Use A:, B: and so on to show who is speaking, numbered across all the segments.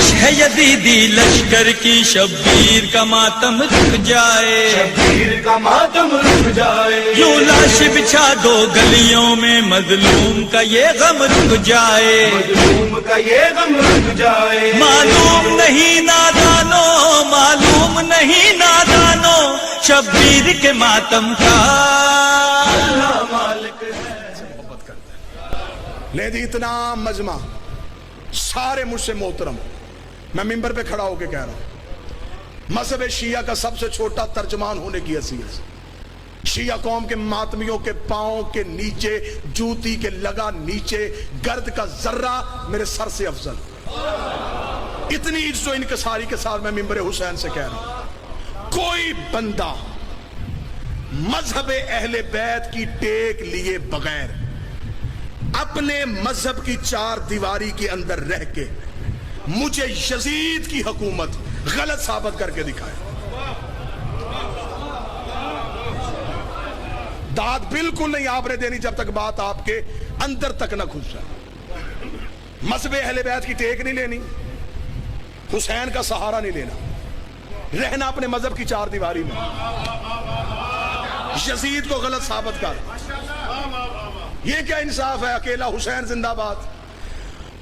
A: خواہش ہے یزیدی لشکر کی شبیر کا ماتم رک جائے،
B: شبیر کا ماتم رک جائے،
A: یوں لاش بچھا دو گلیوں میں مظلوم کا یہ غم رک جائے،
B: مظلوم کا یہ غم رک جائے۔
A: معلوم نہیں نادانو، معلوم نہیں نادانو، شبیر کے ماتم کا
B: اللہ مالک ہے۔
C: لے دی اتنا مجمع سارے مجھ سے محترم، میں ممبر پہ کھڑا ہو کے کہہ رہا ہوں، مذہب شیعہ کا سب سے چھوٹا ترجمان ہونے کی حیثیت سے شیعہ قوم کے ماتمیوں کے پاؤں کے نیچے جوتی کے لگا نیچے گرد کا ذرہ میرے سر سے افضل، اتنی عزت و انکساری کے ساتھ میں ممبر حسین سے کہہ رہا ہوں، کوئی بندہ مذہب اہل بیت کی ٹیک لیے بغیر اپنے مذہب کی چار دیواری کے اندر رہ کے مجھے یزید کی حکومت غلط ثابت کر کے دکھائے، داد بالکل نہیں آپ نے دینی جب تک بات آپ کے اندر تک نہ گھس جائے۔ مذہب اہل بیت کی ٹیک نہیں لینی، حسین کا سہارا نہیں لینا، رہنا اپنے مذہب کی چار دیواری میں، یزید کو غلط ثابت کر، یہ کیا انصاف ہے؟ اکیلا حسین زندہ باد،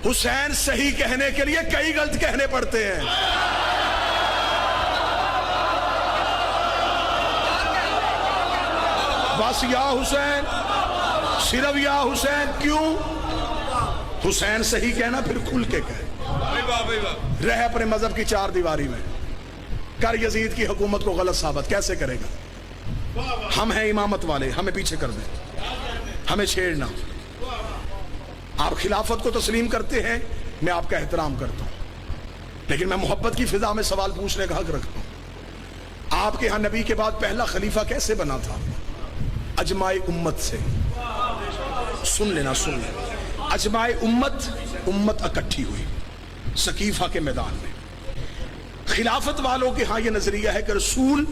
C: حسین صحیح کہنے کے لیے کئی غلط کہنے پڑتے ہیں۔ بس یا حسین، صرف یا حسین، کیوں؟ حسین صحیح کہنا پھر کھل کے کہے، رہ اپنے مذہب کی چار دیواری میں، کر یزید کی حکومت کو غلط ثابت، کیسے کرے گا؟ ہم ہیں امامت والے، ہمیں پیچھے کر دیں، ہمیں چھیڑنا، آپ خلافت کو تسلیم کرتے ہیں، میں آپ کا احترام کرتا ہوں، لیکن میں محبت کی فضا میں سوال پوچھنے کا حق رکھتا ہوں، آپ کے ہاں نبی کے بعد پہلا خلیفہ کیسے بنا تھا؟ اجماع امت سے، سن لینا سن لینا، اجماع امت اکٹھی ہوئی سقیفہ کے میدان میں۔ خلافت والوں کے ہاں یہ نظریہ ہے کہ رسول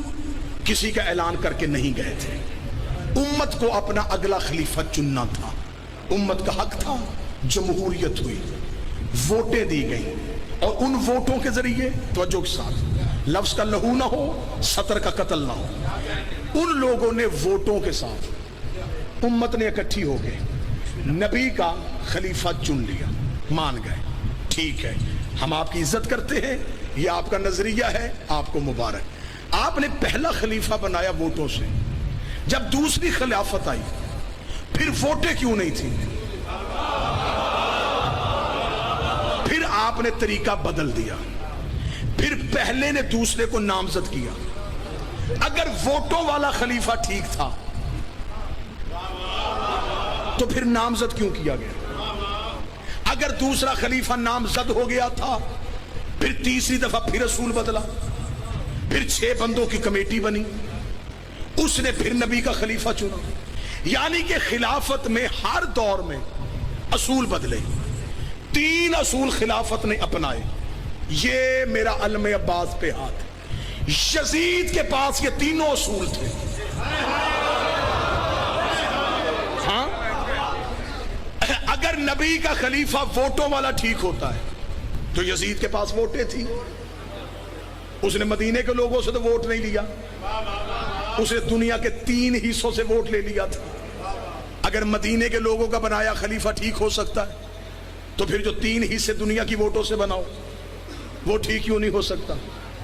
C: کسی کا اعلان کر کے نہیں گئے تھے، امت کو اپنا اگلا خلیفہ چننا تھا، امت کا حق تھا، جمہوریت ہوئی، ووٹیں دی گئیں، اور ان ووٹوں کے ذریعے توجہ کے ساتھ لفظ کا لہو نہ ہو، سطر کا قتل نہ ہو، ان لوگوں نے ووٹوں کے ساتھ امت نے اکٹھی ہو کے نبی کا خلیفہ چن لیا، مان گئے، ٹھیک ہے، ہم آپ کی عزت کرتے ہیں، یہ آپ کا نظریہ ہے، آپ کو مبارک، آپ نے پہلا خلیفہ بنایا ووٹوں سے، جب دوسری خلافت آئی پھر ووٹیں کیوں نہیں تھی؟ پھر آپ نے طریقہ بدل دیا، پھر پہلے نے دوسرے کو نامزد کیا، اگر ووٹوں والا خلیفہ ٹھیک تھا تو پھر نامزد کیوں کیا گیا؟ اگر دوسرا خلیفہ نامزد ہو گیا تھا پھر تیسری دفعہ پھر رسول بدلا، پھر 6 بندوں کی کمیٹی بنی، اس نے پھر نبی کا خلیفہ چنا، یعنی کہ خلافت میں ہر دور میں اصول بدلے، 3 اصول خلافت نے اپنائے، یہ میرا علم عباس پہ ہاتھ ہے، یزید کے پاس یہ تینوں اصول تھے، ہاں اگر نبی کا خلیفہ ووٹوں والا ٹھیک ہوتا ہے تو یزید کے پاس ووٹیں تھی، اس نے مدینے کے لوگوں سے تو ووٹ نہیں لیا، اس نے دنیا کے 3 حصوں سے ووٹ لے لیا تھا، اگر مدینے کے لوگوں کا بنایا خلیفہ ٹھیک ہو سکتا ہے تو پھر جو 3 حصے دنیا کی ووٹوں سے بناؤ وہ ٹھیک کیوں نہیں ہو سکتا؟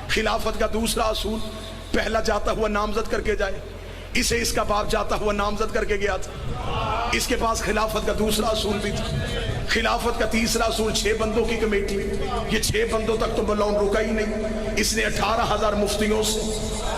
C: خلافت کا دوسرا اصول، پہلا جاتا ہوا نامزد کر کے جائے، اسے اس کا باپ جاتا ہوا نامزد کر کے گیا تھا، اس کے پاس خلافت کا دوسرا اصول بھی تھا، خلافت کا تیسرا اصول 6 بندوں کی کمیٹی، یہ 6 بندوں تک تو بلون رکا ہی نہیں، اس نے 18,000 مفتیوں سے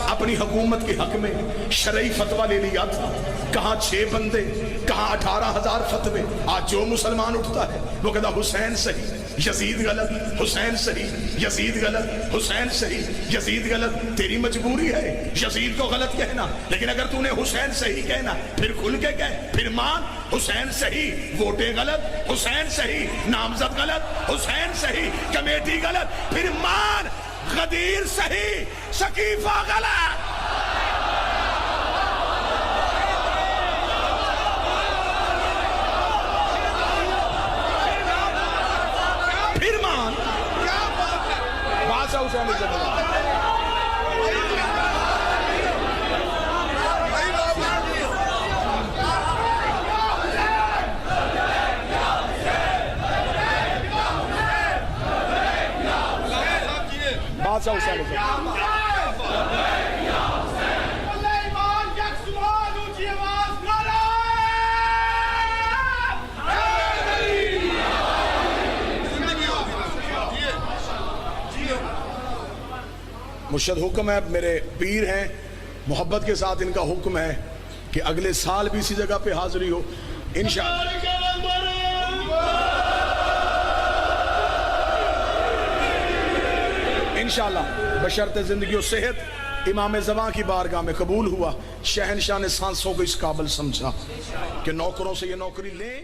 C: اپنی حکومت کے حق میں شرعی فتویٰ لے لیا تھا، کہاں 6 بندے، کہاں 18,000 فتوے، آج جو مسلمان اٹھتا ہے وہ کہتا حسین صحیح، یزید غلط، حسین صحیح، یزید غلط، حسین صحیح، یزید غلط، تیری مجبوری ہے یزید کو غلط کہنا، لیکن اگر تو نے حسین صحیح کہنا پھر کھل کے کہہ، پھر مان، حسین صحیح، ووٹیں غلط، حسین صحیح، نامزد غلط، حسین صحیح، کمیٹی غلط، پھر مان، غدیر صحیح، سقیفہ غلط، حسین زندہ بادشاہ حسین زندہ مرشد حکم ہے، میرے پیر ہیں، محبت کے ساتھ ان کا حکم ہے کہ اگلے سال بھی اسی جگہ پہ حاضری ہو انشاءاللہ بشرط زندگی و صحت امام زمان کی بارگاہ میں قبول ہوا۔ شہنشاہ نے سانسوں کو اس قابل سمجھا کہ نوکروں سے یہ نوکری لیں